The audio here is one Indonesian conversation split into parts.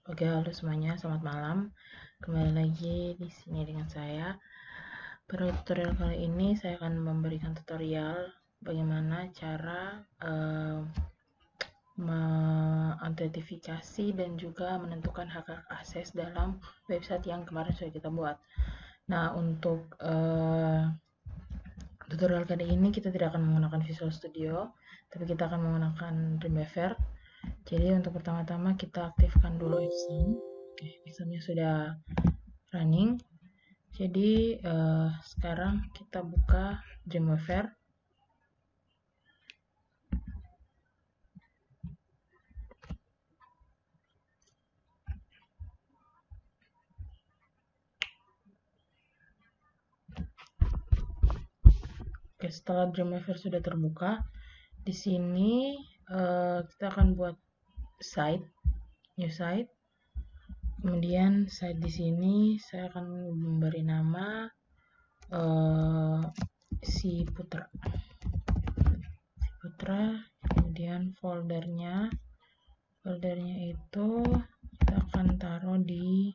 Oke, halo semuanya, selamat malam. Kembali lagi di sini dengan saya. Pada tutorial kali ini saya akan memberikan tutorial bagaimana cara mengidentifikasi dan juga menentukan hak akses dalam website yang kemarin sudah kita buat. Nah, untuk tutorial kali ini kita tidak akan menggunakan Visual Studio, tapi kita akan menggunakan Dreamweaver. Jadi untuk pertama-tama kita aktifkan dulu Xam. Oke, Xamnya sudah running. Jadi sekarang kita buka Dreamweaver. Oke, setelah Dreamweaver sudah terbuka, di sini kita akan buat site, new site. Kemudian site di sini saya akan memberi nama si Putra. Kemudian foldernya itu kita akan taruh di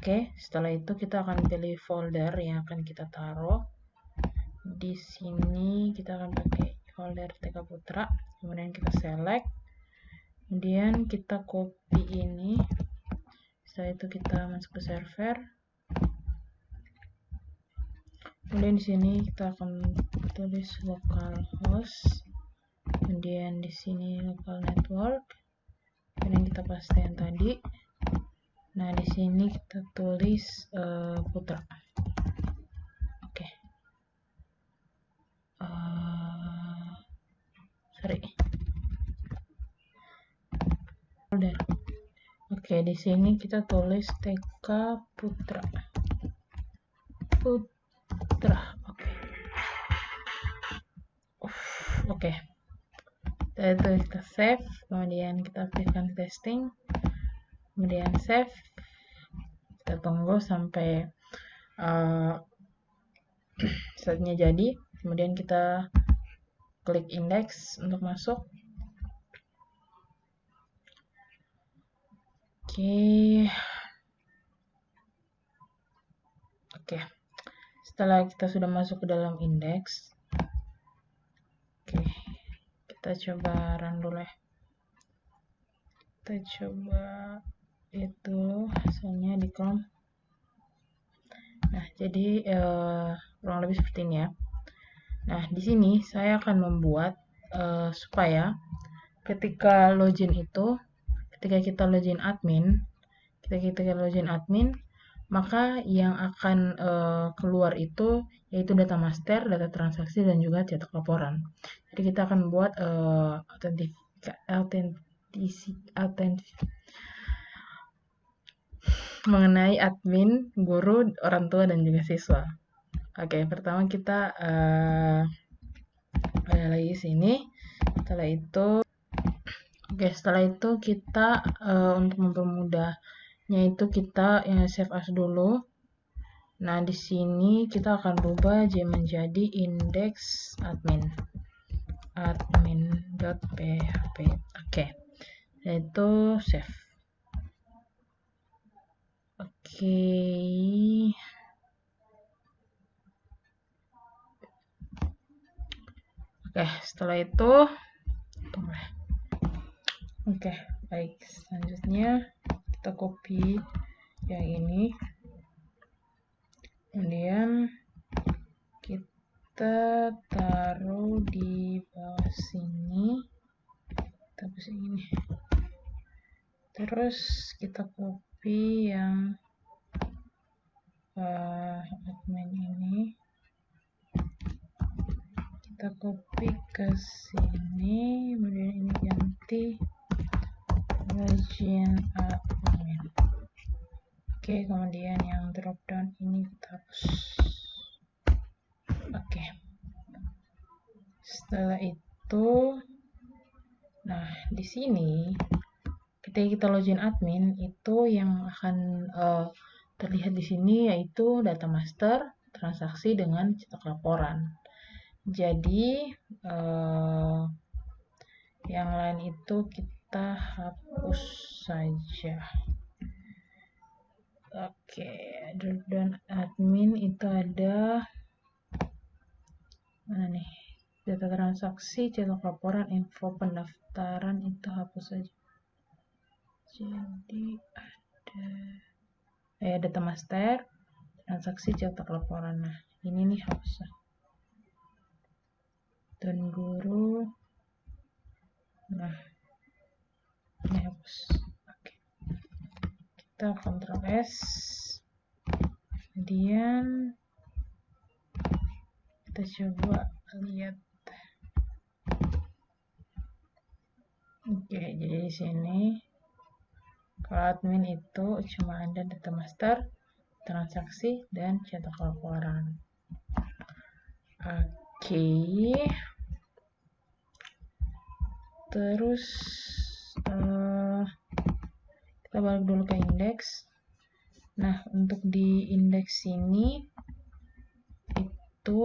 Oke, setelah itu kita akan pilih folder yang akan kita taruh. Di sini kita akan pakai folder TK Putra, kemudian kita select, kemudian kita copy ini. Setelah itu kita masuk ke server. Kemudian di sini kita akan tulis localhost, kemudian di sini local network, kemudian kita paste yang tadi. Nah, di sini kita tulis Putra. Oke. Folder. Oke, di sini kita tulis TK Putra. Oke. Setelah itu kita save, kemudian kita aktifkan testing, kemudian save. Kita tunggu sampai saatnya jadi, kemudian kita klik index untuk masuk. Oke. Setelah kita sudah masuk ke dalam indeks, kita coba run dulu ya. Kita coba itu hasilnya di Chrome. Nah, jadi kurang lebih seperti ini ya. Nah, di sini saya akan membuat supaya ketika kita login admin, maka yang akan keluar itu yaitu data master, data transaksi, dan juga cetak laporan. Jadi kita akan buat mengenai admin, guru, orang tua, dan juga siswa. Oke, pertama kita ada lagi sini. Setelah itu kita untuk mempermudahnya itu kita save as dulu. Nah, di sini kita akan rubah menjadi index admin.php. Oke. Yaitu save. Oke. Oke, setelah itu Oke, baik. Selanjutnya kita copy yang ini. Kemudian kita taruh di bawah sini. Kita pasang ini. Terus kita copy yang admin ini. Kita copy ke sini, kemudian ini ganti login admin. Oke, kemudian yang drop down ini kita hapus. Oke. Setelah itu, nah di sini ketika kita login admin itu yang akan terlihat di sini yaitu data master, transaksi dengan cetak laporan. Jadi yang lain itu kita hapus saja. Oke, dan admin itu ada mana nih? Data transaksi, cetak laporan, info pendaftaran itu hapus saja. Jadi ada data master, transaksi, cetak laporan. Nah, ini nih hapus. Dan guru, nah ini hapus. Oke, kita Ctrl S, kemudian kita coba lihat. Oke, jadi di sini kalau admin itu cuma ada data master, transaksi, dan cetak laporan. Oke. Terus kita balik dulu ke indeks. Nah, untuk di indeks ini itu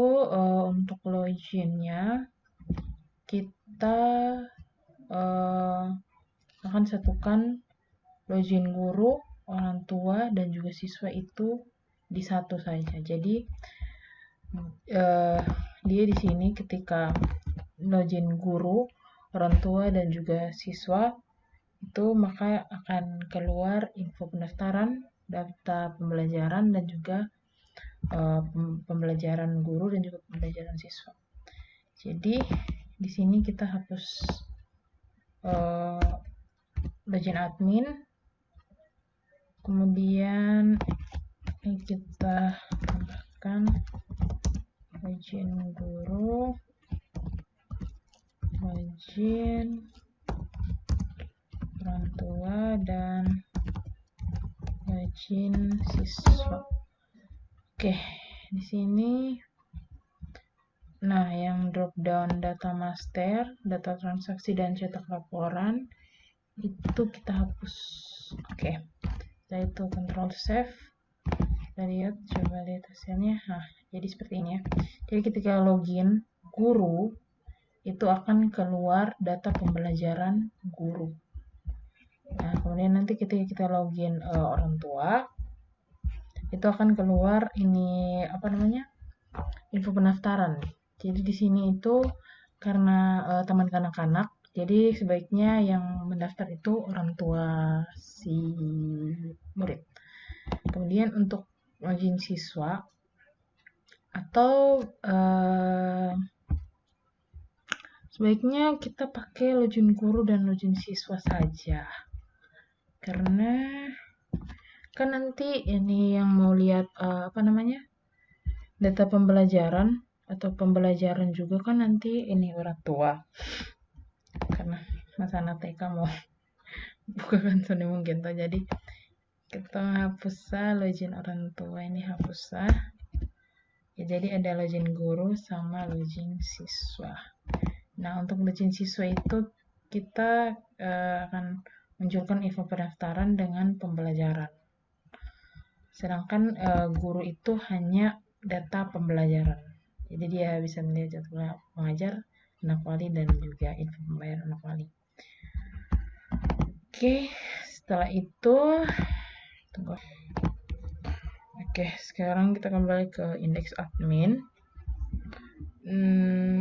untuk loginnya kita akan satukan login guru, orang tua, dan juga siswa itu di satu saja. Jadi dia di sini ketika login guru, orang tua, dan juga siswa itu maka akan keluar info pendaftaran, data pembelajaran, dan juga pembelajaran guru dan juga pembelajaran siswa. Jadi di sini kita hapus login admin, kemudian kita tambahkan login guru, login orang tua, dan login siswa. Oke, di sini nah yang drop down data master, data transaksi, dan cetak laporan itu kita hapus. Oke, setelah itu Ctrl save. Kita lihat, coba lihat hasilnya. Nah, jadi seperti ini ya. Jadi ketika login guru itu akan keluar data pembelajaran guru. Nah, kemudian nanti ketika kita login orang tua itu akan keluar ini apa namanya? Info pendaftaran. Jadi di sini itu karena teman kanak-kanak, jadi sebaiknya yang mendaftar itu orang tua si murid. Kemudian untuk login siswa atau sebaiknya kita pakai login guru dan login siswa saja, karena kan nanti ini yang mau lihat apa namanya, data pembelajaran atau pembelajaran juga kan nanti ini orang tua, karena Mas anak TK mau bukakan Sony mungkin tuh, jadi kita hapus login orang tua, ini hapus ya. Jadi ada login guru sama login siswa. Nah, untuk login siswa itu kita akan munculkan info pendaftaran dengan pembelajaran. Sedangkan guru itu hanya data pembelajaran. Jadi dia bisa melihat jadwal mengajar anak wali dan juga info pembayaran anak wali. Oke, setelah itu tunggu. Oke, sekarang kita kembali ke indeks admin.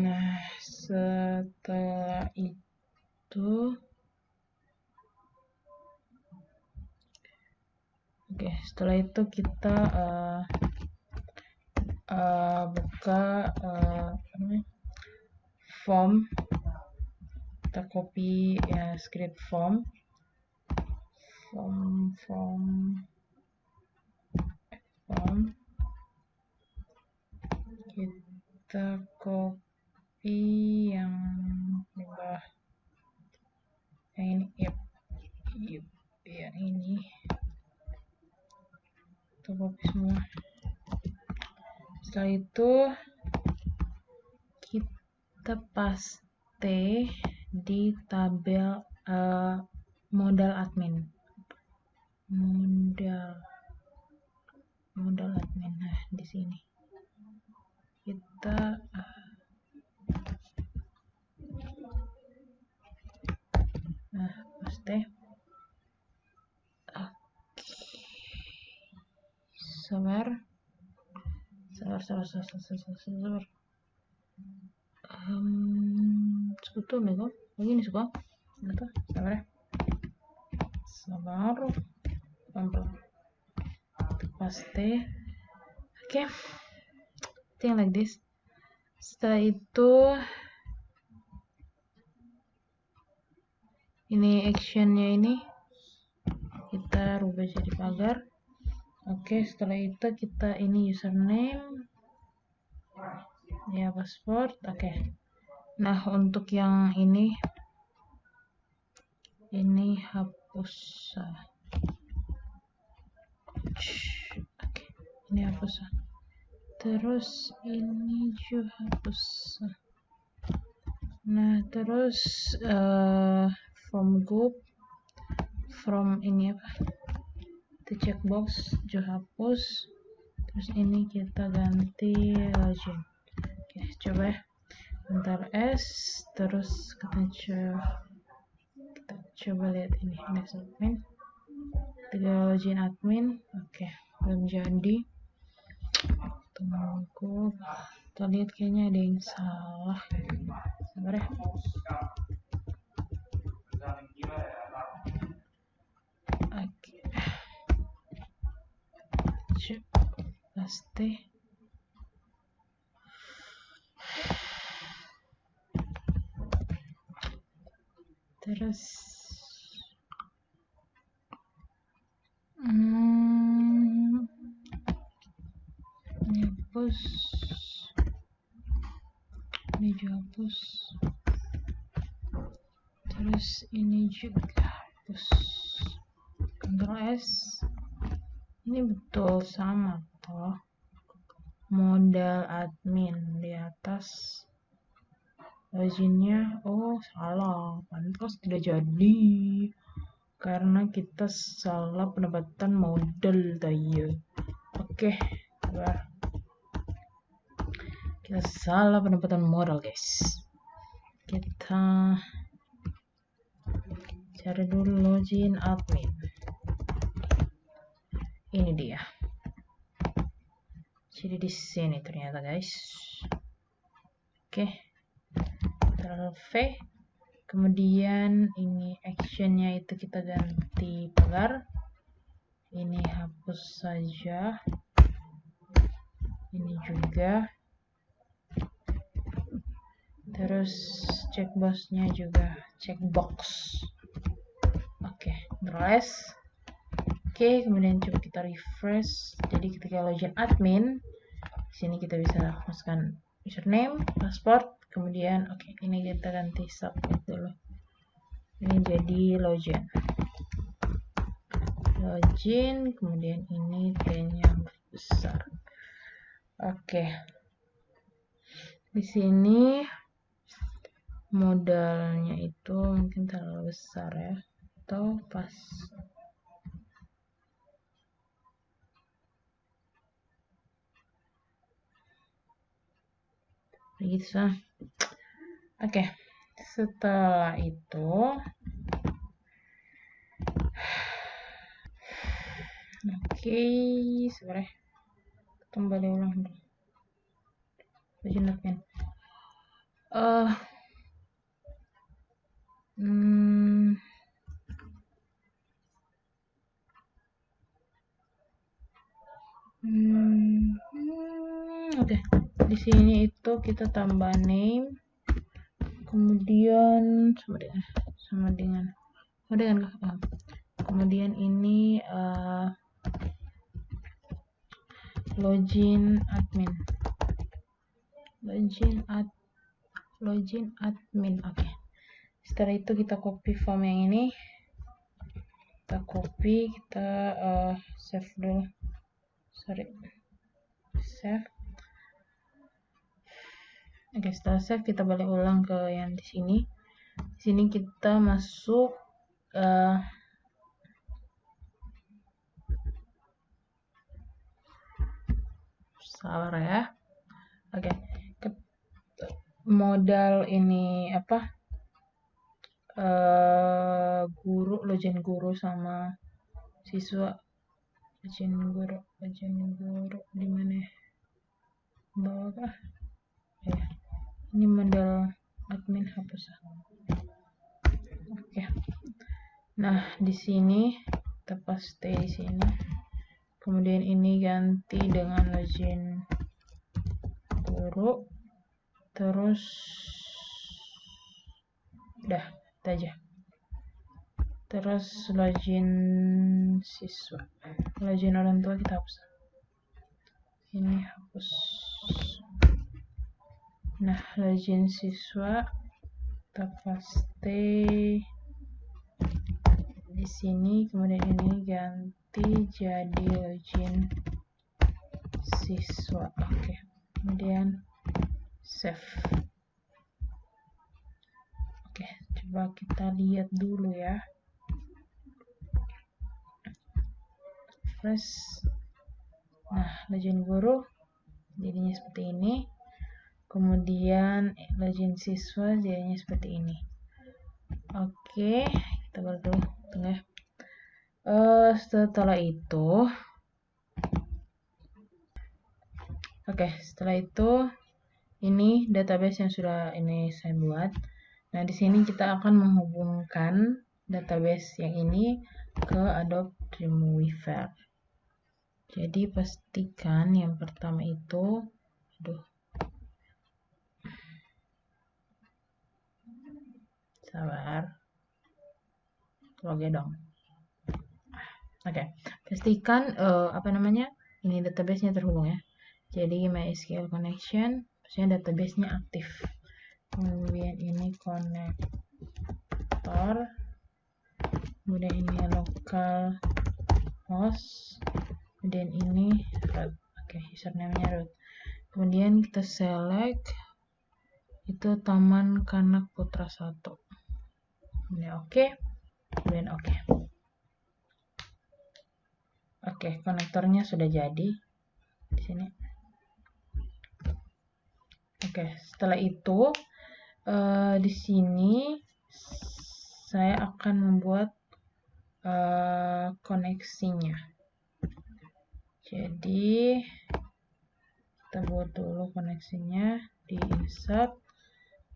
Nah, setelah itu setelah itu kita buka form, kita copy ya script form kita copy yang di bawah, yang ini, yang ini kita copy semua. Setelah itu kita paste di tabel modal admin, modal admin. Nah, di sini kita paste. Sabar. Sekutu nih kok. Begini suka. Apa? Sabar ya. Sabar. Pelan-pelan. Paste. Oke. Thing like this. Setelah itu ini actionnya ini kita rubah jadi pagar. Oke, setelah itu kita ini username ya, password. Oke. Nah, untuk yang ini hapus. Oke, ini hapus. Terus ini juga hapus. Nah, terus from group, from ini apa? Itu checkbox juga hapus. Terus ini kita ganti login. Oke, coba ya. Bentar S, terus kita coba lihat ini next admin. Tinggal login admin. Oke, belum jadi. Tunggu, kita lihat kayaknya ada yang salah. Sabar ya. Oke, paste. Terus hapus, ini juga hapus, terus ini juga hapus. Ctrl S. Ini betul sama toh, modal admin di atas loginnya. Oh salah, pantas tidak jadi karena kita salah penempatan modal tadi. Oke, kita salah penempatan modal guys. Kita cari dulu login admin. Ini dia. Jadi di sini ternyata guys. Oke, Ctrl V. Kemudian ini actionnya itu kita ganti pagar. Ini hapus saja. Ini juga. Terus checkboxnya juga checkbox. Oke, Ctrl S. Oke, kemudian coba kita refresh. Jadi ketika login admin, di sini kita bisa masukkan username, password, kemudian oke, ini kita ganti submit dulu. Ini jadi login. Login, kemudian ini T-nya besar. Oke. Di sini modalnya itu mungkin terlalu besar ya, atau pas. Begitu. Oke, setelah itu sebenarnya kembali ulang dulu. Login admin. Oke, di sini itu kita tambah name, kemudian sama dengan kemudian ini login admin. Oke. Setelah itu kita copy form yang ini, kita copy, kita save dulu. Save. Oke, setelah save kita balik ulang ke yang di sini. Di sini kita masuk sabar ya. Oke, modal ini apa? Login guru sama siswa. Login guru di mana ya? Bawah kah? Ya. Ini modal admin hapus. Oke. Nah, di sini kita paste di sini. Kemudian ini ganti dengan login guru. Terus udah, itu aja. Terus login siswa. Login orang tua kita hapus. Ini hapus. Nah, login siswa kita paste di sini, kemudian ini ganti jadi login siswa. Oke. Kemudian save. Oke, coba kita lihat dulu ya. Terus nah, login guru jadinya seperti ini. Kemudian login siswa jadinya seperti ini. Oke, kita balik dulu tengah. Setelah itu ini database yang sudah ini saya buat. Nah, di sini kita akan menghubungkan database yang ini ke Adobe Dreamweaver. Jadi pastikan yang pertama itu, sabar, oke dong. Oke, pastikan ini database-nya terhubung ya. Jadi MySQL connection, maksudnya database-nya aktif. Kemudian ini konektor, kemudian ini local host, kemudian ini root. Oke, username-nya root. Kemudian kita select itu Taman Kanak Putra 1. Kemudian oke, kemudian oke. Oke, konektornya sudah jadi di sini. Oke, setelah itu di sini saya akan membuat koneksinya. Jadi kita buat dulu koneksinya di insert,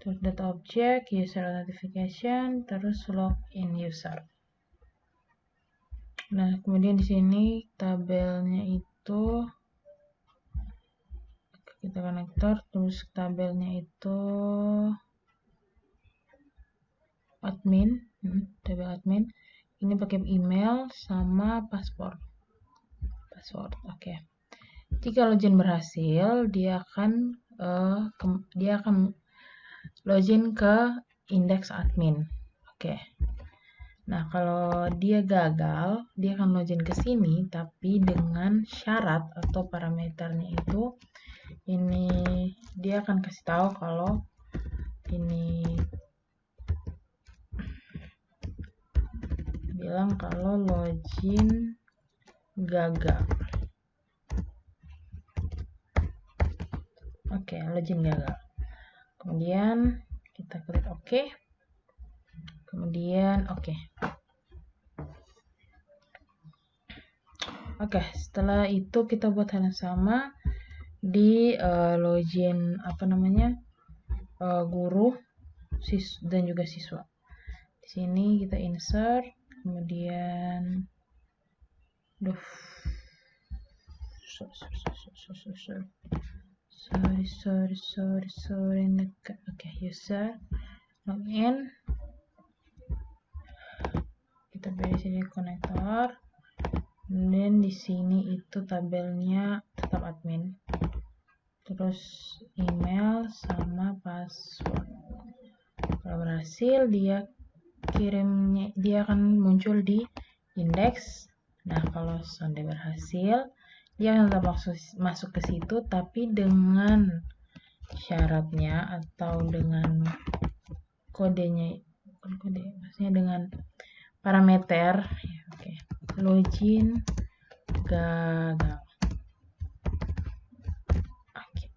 terus data object, user authentication, terus login user. Nah, kemudian di sini tabelnya itu kita konektor, terus tabelnya itu admin, tabel admin. Ini pakai email sama password. Oke. Jika login berhasil, dia akan login ke indeks admin. Oke. Nah, kalau dia gagal, dia akan login ke sini, tapi dengan syarat atau parameternya itu, ini dia akan kasih tahu kalau ini bilang kalau login gagal. Oke, login gagal. Kemudian kita klik oke. Kemudian oke. Oke, setelah itu kita buat hal yang sama di login guru dan juga siswa. Di sini kita insert, kemudian sorry. Oke, user login. Kita beri sini konektor. Dan di sini itu tabelnya tetap admin. Terus email sama password. Kalau berhasil dia akan muncul di indeks. Nah, kalau sudah berhasil dia akan tetap masuk ke situ, tapi dengan syaratnya atau dengan kodenya, maksudnya dengan parameter ya, oke. Login gagal. Oke.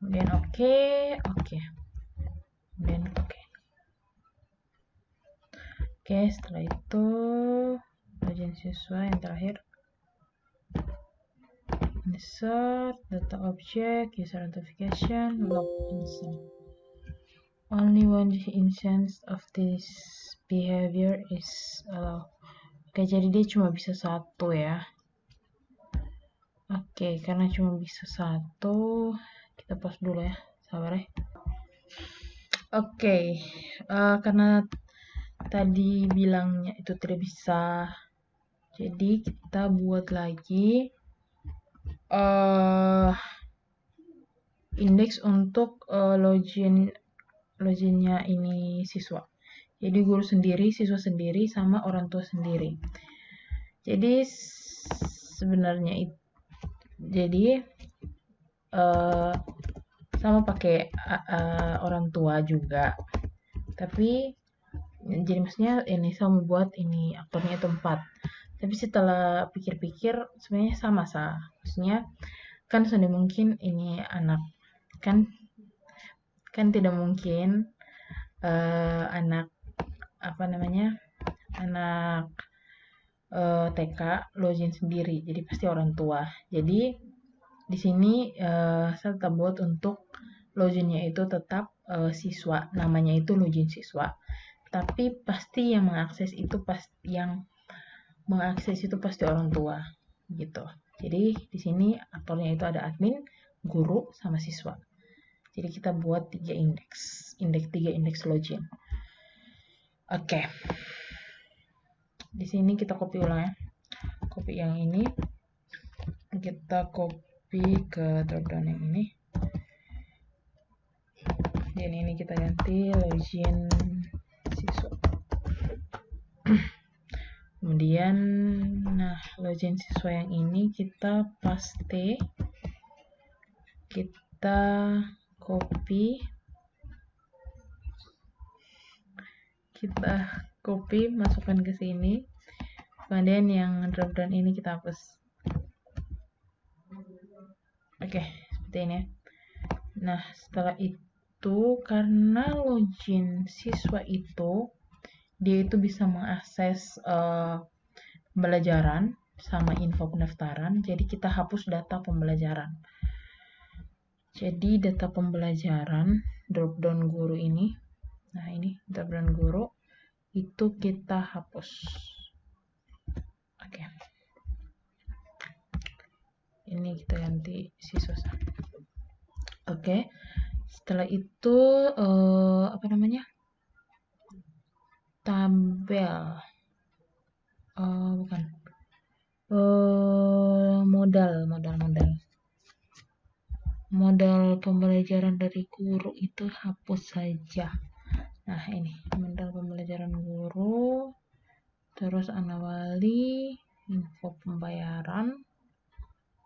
kemudian oke, kemudian oke. Oke, setelah itu login siswa yang terakhir. Insert data object, user authentication, log instance. Only one instance of this behavior is allowed. Oke, jadi dia cuma bisa satu ya. Oke, karena cuma bisa satu, kita pause dulu ya, sabar ya. Oke, karena tadi bilangnya itu tidak bisa, jadi kita buat lagi indeks untuk loginnya ini siswa. Jadi guru sendiri, siswa sendiri, sama orang tua sendiri. Jadi sebenarnya itu, jadi sama pakai orang tua juga. Tapi jadi maksudnya ini sama buat ini aktornya itu 4. Tapi setelah pikir-pikir sebenarnya sama sah. Maksudnya kan sudah mungkin ini anak kan tidak mungkin anak anak TK login sendiri, jadi pasti orang tua. Jadi di sini saya tetap buat untuk loginnya itu tetap siswa, namanya itu login siswa. Tapi pasti yang mengakses itu pasti orang tua gitu. Jadi di sini aktornya itu ada admin, guru, sama siswa. Jadi kita buat 3 indeks 3 indeks login. Oke. Di sini kita copy ulang ya. Copy yang ini. Kita copy ke dropdown yang ini. Dan ini kita ganti login siswa. Kemudian login siswa yang ini kita paste, kita copy, masukkan ke sini. Kemudian yang dropdown ini kita hapus. Oke, seperti ini. Nah, setelah itu karena login siswa itu dia itu bisa mengakses pembelajaran sama info pendaftaran, jadi kita hapus data pembelajaran. Jadi data pembelajaran dropdown guru ini, nah ini dropdown guru itu kita hapus. Oke. Ini kita ganti siswa. Oke. Setelah itu tabel modal pembelajaran dari guru itu hapus saja. Nah ini modal pembelajaran guru, terus anawali, info pembayaran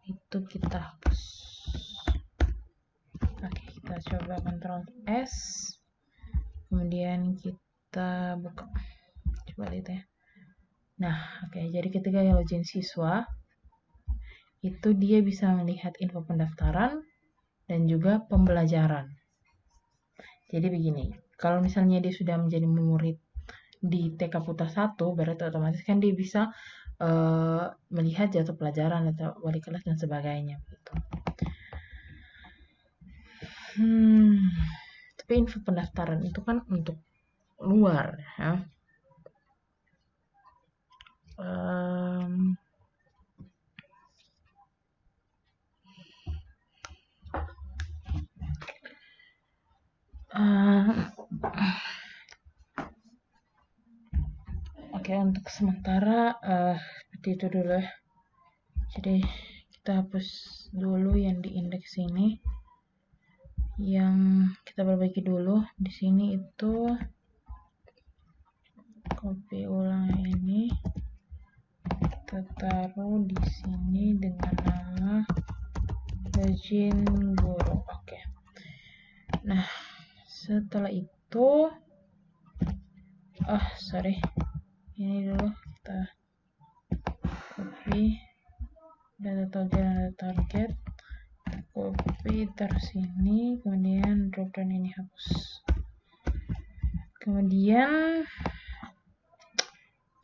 itu kita hapus. Oke, kita coba Ctrl S, kemudian kita buka, coba lihat ya. Nah, oke, jadi ketika login siswa itu dia bisa melihat info pendaftaran dan juga pembelajaran. Jadi begini, kalau misalnya dia sudah menjadi murid di TK Putra 1, berarti otomatis kan dia bisa melihat jadwal pelajaran atau wali kelas dan sebagainya gitu. Tapi info pendaftaran itu kan untuk luar ya. Oke, untuk sementara seperti itu dulu ya. Jadi kita hapus dulu yang di indeks ini. Yang kita perbaiki dulu di sini itu copy ulang ini, kita taruh di sini dengan nama login guru. Oke. Nah, setelah itu ini dulu kita copy data target, copy taruh sini, kemudian drop down ini hapus. Kemudian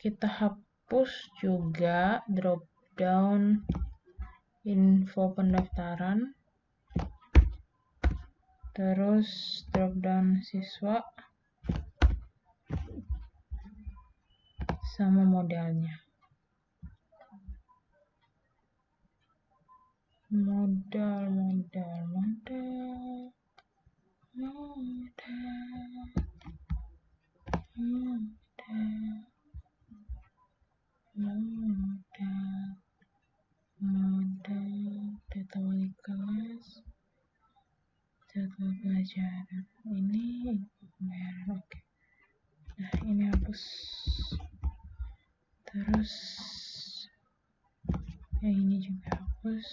kita hapus juga drop down info pendaftaran, terus drop down siswa sama modelnya. Modal. Data wali kelas, jadwal pelajaran. Ini pembayaran, oke. Nah, ini hapus. Terus yang ini juga hapus.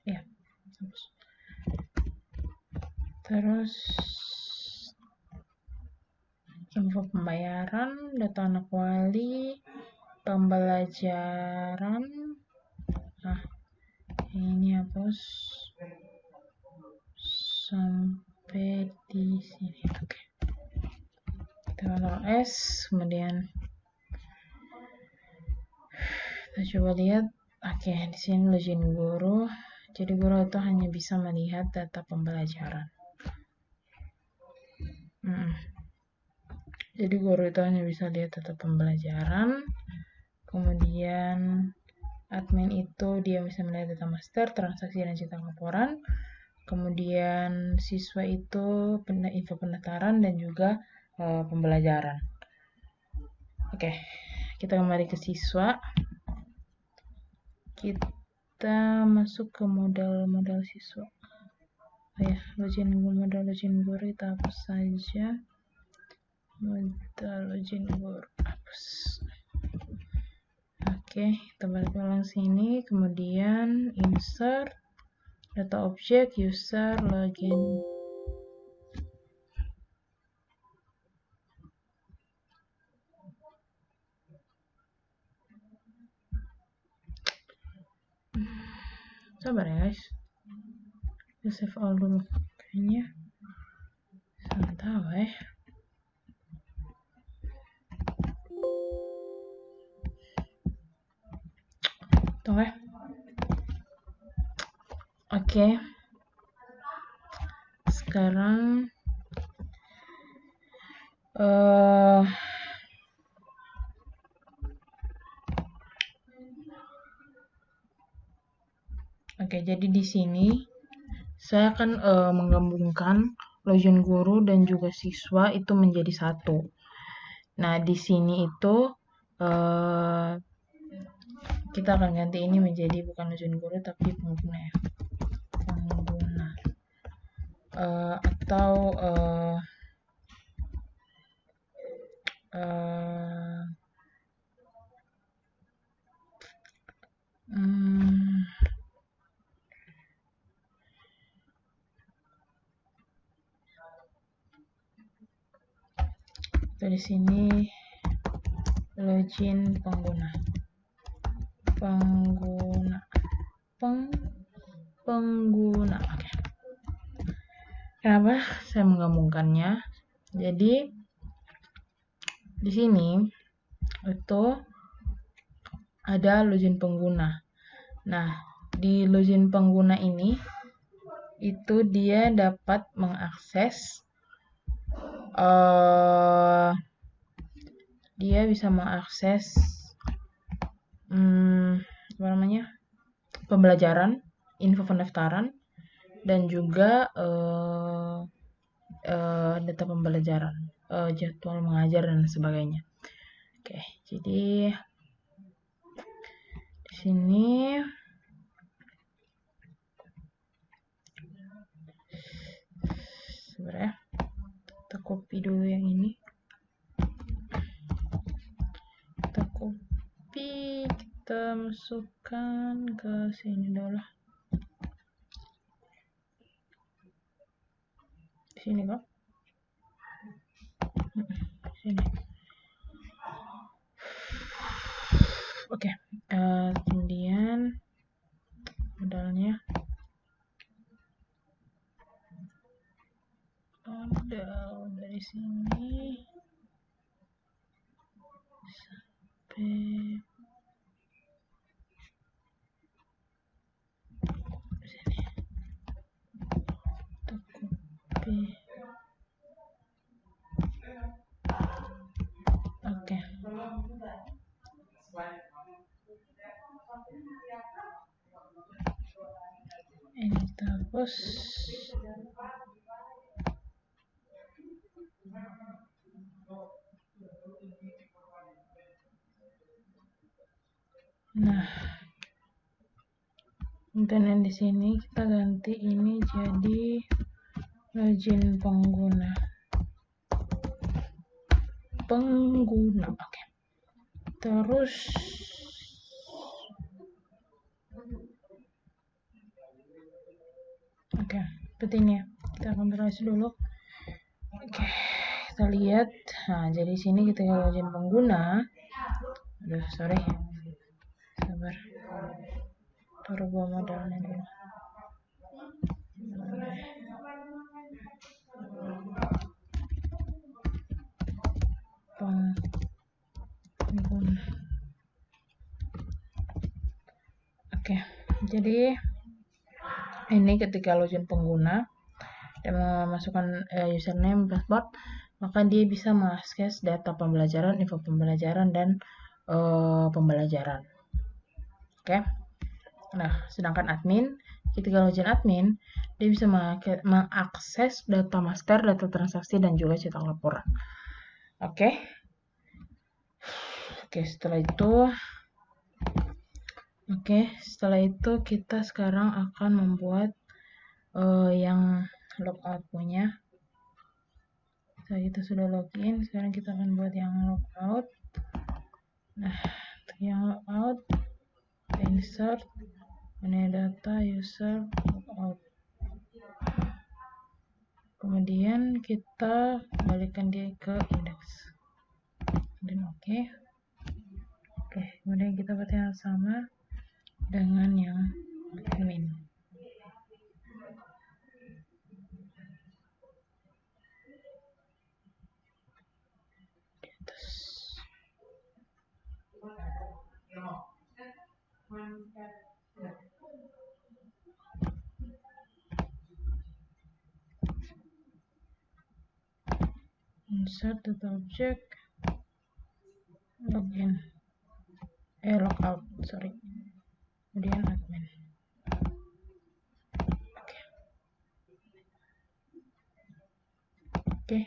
Ya, hapus. Terus info pembayaran, data anak wali, pembelajaran. Nah, ini hapus sampai di sini. Oke. Kita Ctrl S, kemudian kita coba lihat. Oke, di sini login guru. Jadi guru itu hanya bisa melihat data pembelajaran. Jadi guru itu hanya bisa lihat data pembelajaran. Kemudian admin itu dia bisa melihat data master, transaksi dan cetak laporan. Kemudian siswa itu info pendaftaran dan juga pembelajaran. Oke, kita kembali ke siswa. Kita masuk ke modal siswa. Modal login guru kita hapus saja. Modal login guru hapus. Oke, kita balik ulang sini, kemudian insert data objek user login. Sabar ya guys, kita save all dulu, kayaknya santai. Tunggu ya. Oke. Sekarang jadi di sini saya akan menggabungkan login guru dan juga siswa itu menjadi satu. Nah, di sini itu kita akan ganti ini menjadi bukan login guru tapi pengguna ya. Pengguna. Di sini login pengguna. Oke. Kenapa saya menggabungkannya? Jadi di sini itu ada login pengguna. Nah, di login pengguna ini itu dia dapat mengakses dia bisa mengakses pembelajaran, info pendaftaran, dan juga data pembelajaran, jadwal mengajar dan sebagainya. Oke, jadi di sini sebenarnya kita copy dulu yang ini. Kita copy, kita masukkan ke sini dulu. Sini kok. Sini. Oke, kemudian modalnya modal dari sini sampai sini. Kita copy. Oke. Ini kita hapus. Nah, kemudian di sini kita ganti ini jadi login pengguna. Oke. Terus oke, seperti ini ya. Kita kontrol dulu. Oke, kita lihat. Nah, jadi sini ketika login pengguna, aduh sorry, sabar, turbo modalnya dulu. Pengguna. Oke, jadi ini ketika login pengguna dan memasukkan username, password, maka dia bisa mengakses data pembelajaran, info pembelajaran, dan pembelajaran. Oke. Nah, sedangkan admin, ketika login admin, dia bisa mengakses data master, data transaksi, dan juga cetak laporan. Oke. Setelah itu kita sekarang akan membuat yang logout punya. Kita sudah login, sekarang kita akan buat yang logout. Nah, untuk yang logout, insert, ini data user logout. Kemudian kita balikkan dia ke index. Dan oke, kemudian kita buat yang sama dengan yang admin. Insert data object, login, logout, sorry, kemudian admin. Oke.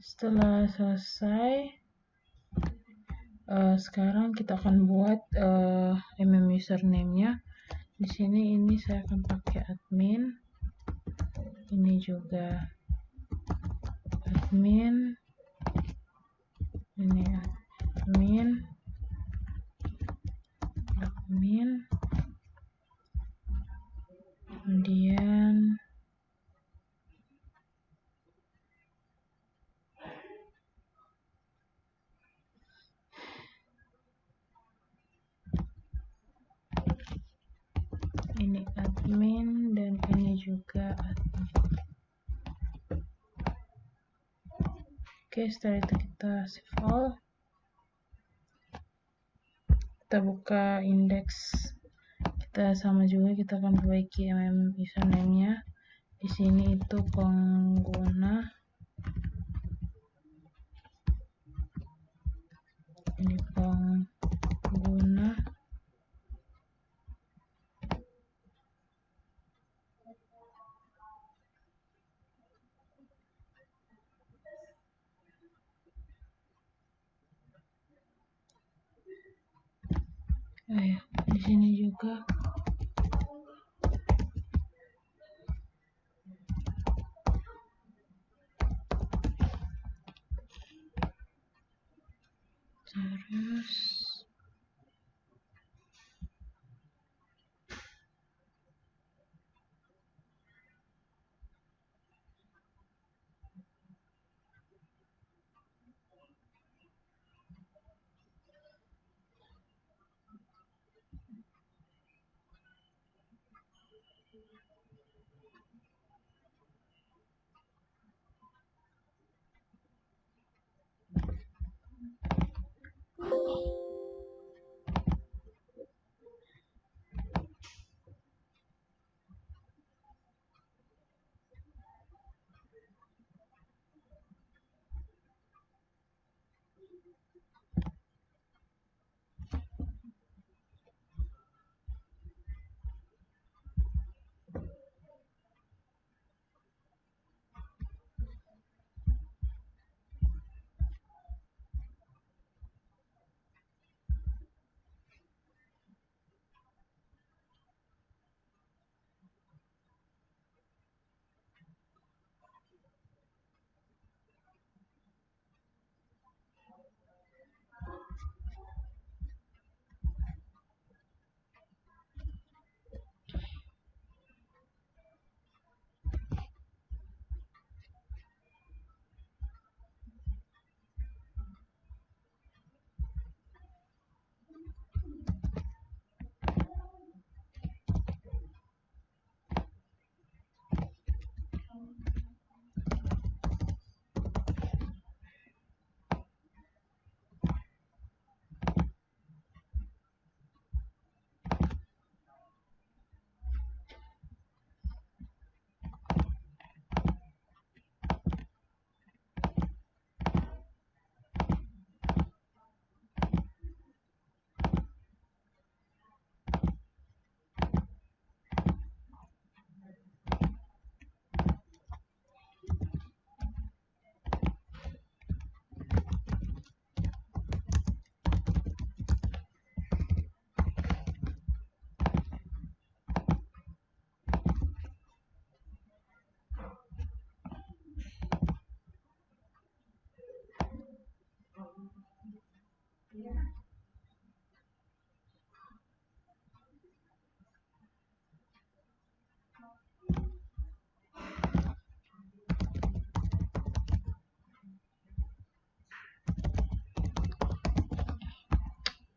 Setelah selesai, sekarang kita akan buat username-nya. Di sini ini saya akan pakai admin, ini juga admin, ini admin, kemudian ini admin, dan ini juga admin. Oke, setelah itu kita save all. Kita buka indeks. Kita sama juga, kita akan perbaiki username-nya. Di sini itu pengguna. Ini pengguna. Di sini juga terus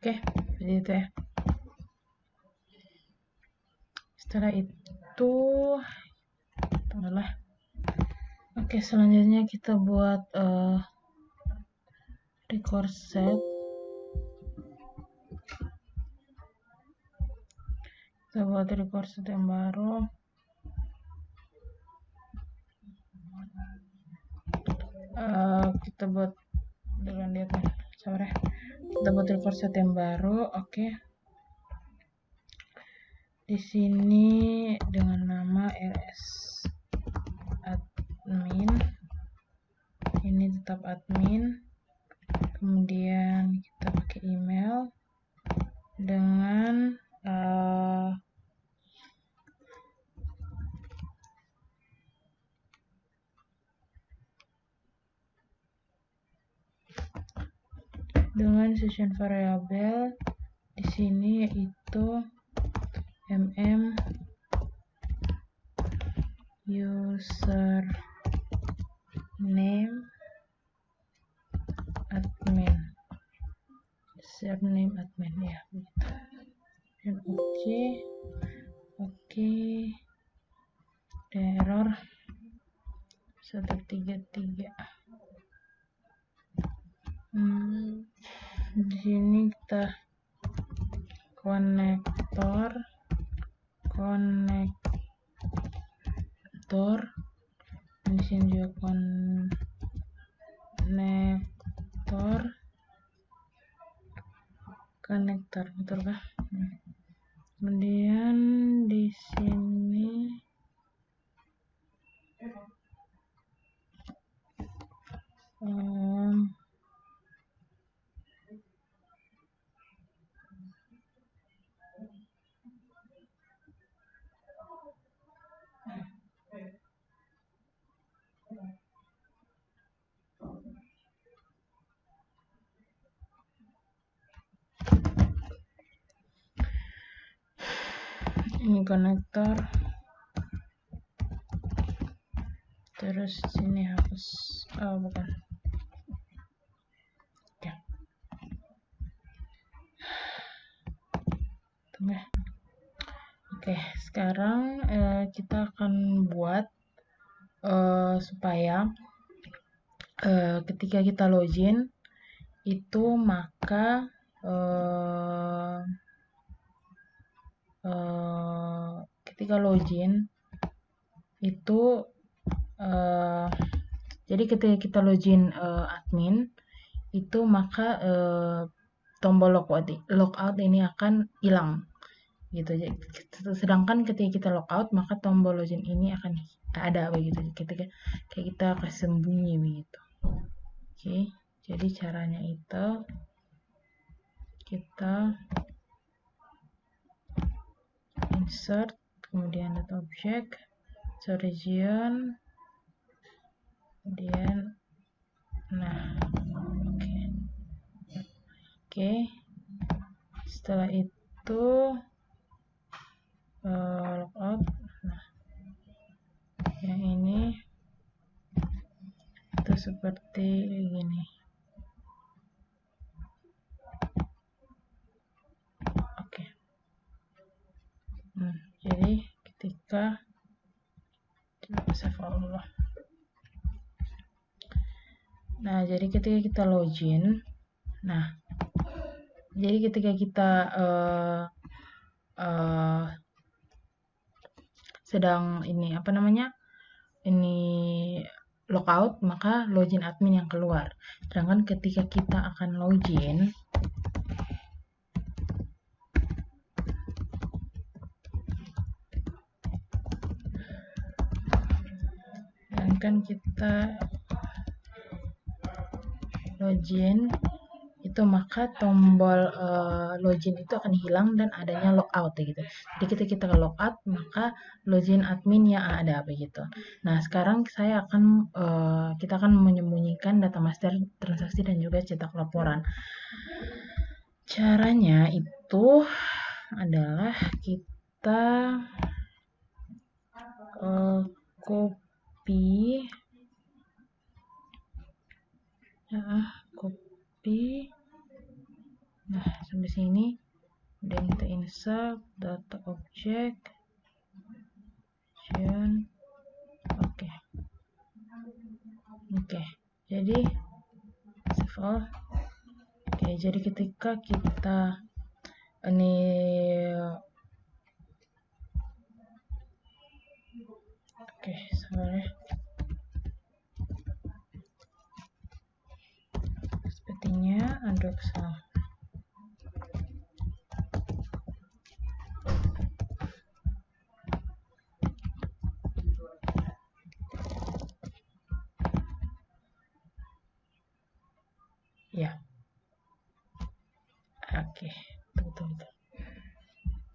Oke, seperti itu ya. Setelah itu, tunggulah. Oke, selanjutnya kita buat record set. Kita buat record set yang baru. Kita buat dengan lihat nih, sabar ya. Kita buat record set yang baru. Oke. Di sini dengan nama rs admin. Ini tetap admin. Kemudian kita pakai email dengan session variable di sini yaitu user name admin, username admin ya begitu. Dan oke, ada error 133. Di sini kita konektor, di sini juga konektor, betul kah? Kemudian di sini ini konektor, terus sini hapus, bukan ya. Oke, sekarang kita akan buat supaya ketika kita login itu maka ketika login itu jadi ketika kita login admin itu maka tombol logout ini akan hilang gitu. Sedangkan ketika kita logout maka tombol login ini akan ada begitu. Ketika kayak kita akan sembunyi begitu. Oke, jadi caranya itu kita insert, kemudian data object, region, kemudian nah oke. Setelah itu logout. Nah, yang ini itu seperti gini. Oke. Jadi ketika save all. Nah, jadi ketika kita login, nah, jadi ketika kita sedang ini apa namanya? Ini logout, maka login admin yang keluar. Sedangkan ketika kita akan login, itu maka tombol login itu akan hilang dan adanya logout gitu. Jadi ketika kita logout maka login admin yang ada begitu. Nah, sekarang kita akan menyembunyikan data master transaksi dan juga cetak laporan. Caranya itu adalah kita copy nah sampai sini, dan kita insert data object oke, jadi save all. Oke, jadi ketika kita ini sabar ya. Sepertinya ada kesalahan. Ya. Oke, betul.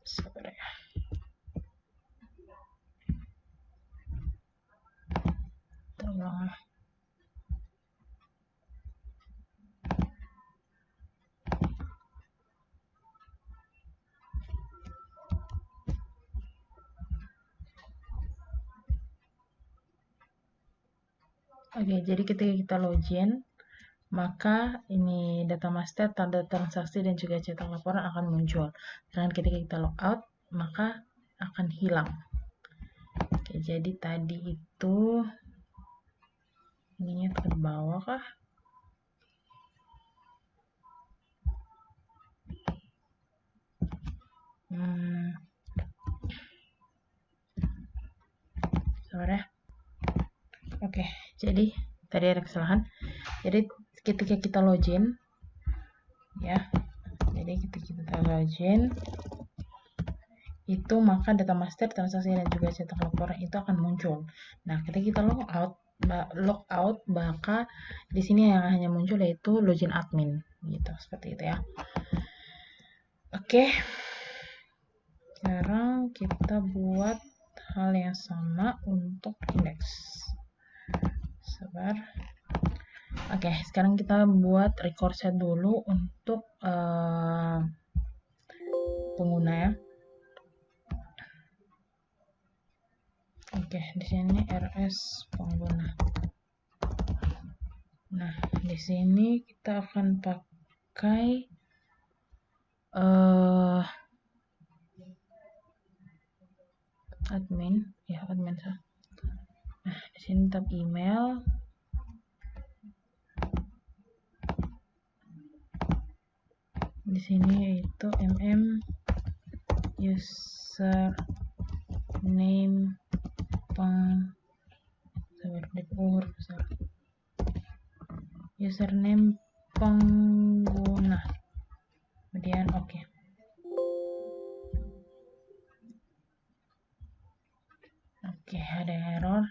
Sabar ya. Tolong. Oke, jadi ketika kita login, maka ini data master, tanda transaksi, dan juga cetak laporan akan muncul. Dan ketika kita logout, maka akan hilang. Oke, jadi tadi itu ininya ke bawah kah? Sabar ya. Oke, jadi tadi ada kesalahan. Jadi ketika kita login ya, jadi ketika kita login itu maka data master transaksi dan juga cetak laporan itu akan muncul. Nah, ketika kita logout maka di sini yang hanya muncul yaitu login admin gitu, seperti itu ya. Oke, sekarang kita buat hal yang sama untuk indeks. Sabar. Oke, sekarang kita buat record set dulu untuk pengguna ya. Oke, di sini RS pengguna. Nah, di sini kita akan pakai admin ya, admin. Nah, di sini tab email. Di sini yaitu username username pengguna, kemudian oke. Oke, ada error.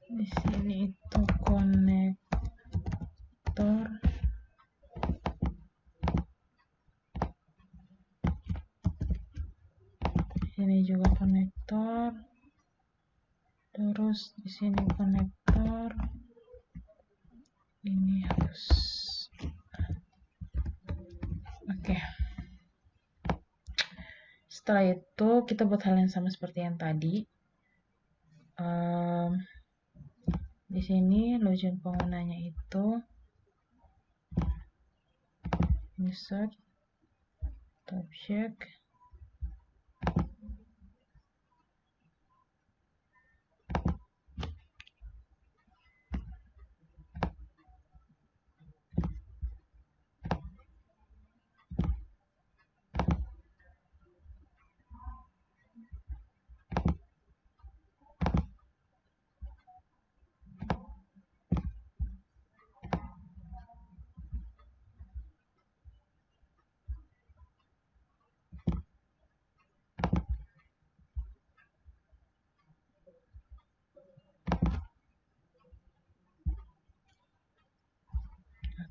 Di sini itu konektor. Di sini juga konektor. Terus di sini konektor. Ini harus. Oke. Setelah itu kita buat hal yang sama seperti yang tadi. Di sini login penggunanya itu insert object,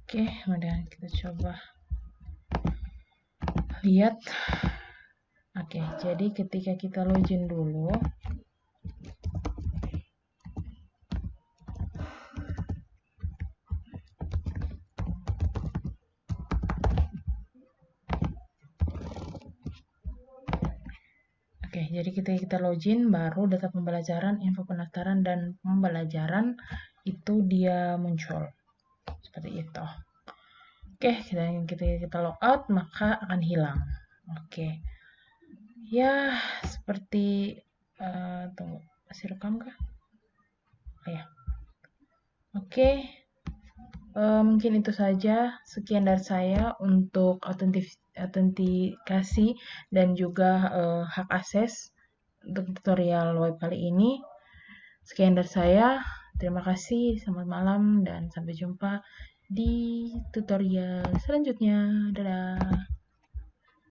oke, kemudian kita coba lihat. Oke, jadi ketika kita login dulu, jadi ketika kita login, baru data pembelajaran, info pendaftaran, dan pembelajaran itu dia muncul. Seperti itu. Oke, dan ketika kita logout, maka akan hilang. Oke. Ya, seperti... tunggu, masih rekam kah? Oh, ya. Oke. Mungkin itu saja. Sekian dari saya untuk autentikasi dan juga hak akses untuk tutorial web kali ini. Sekian dari saya. Terima kasih, selamat malam, dan sampai jumpa di tutorial selanjutnya. Dadah.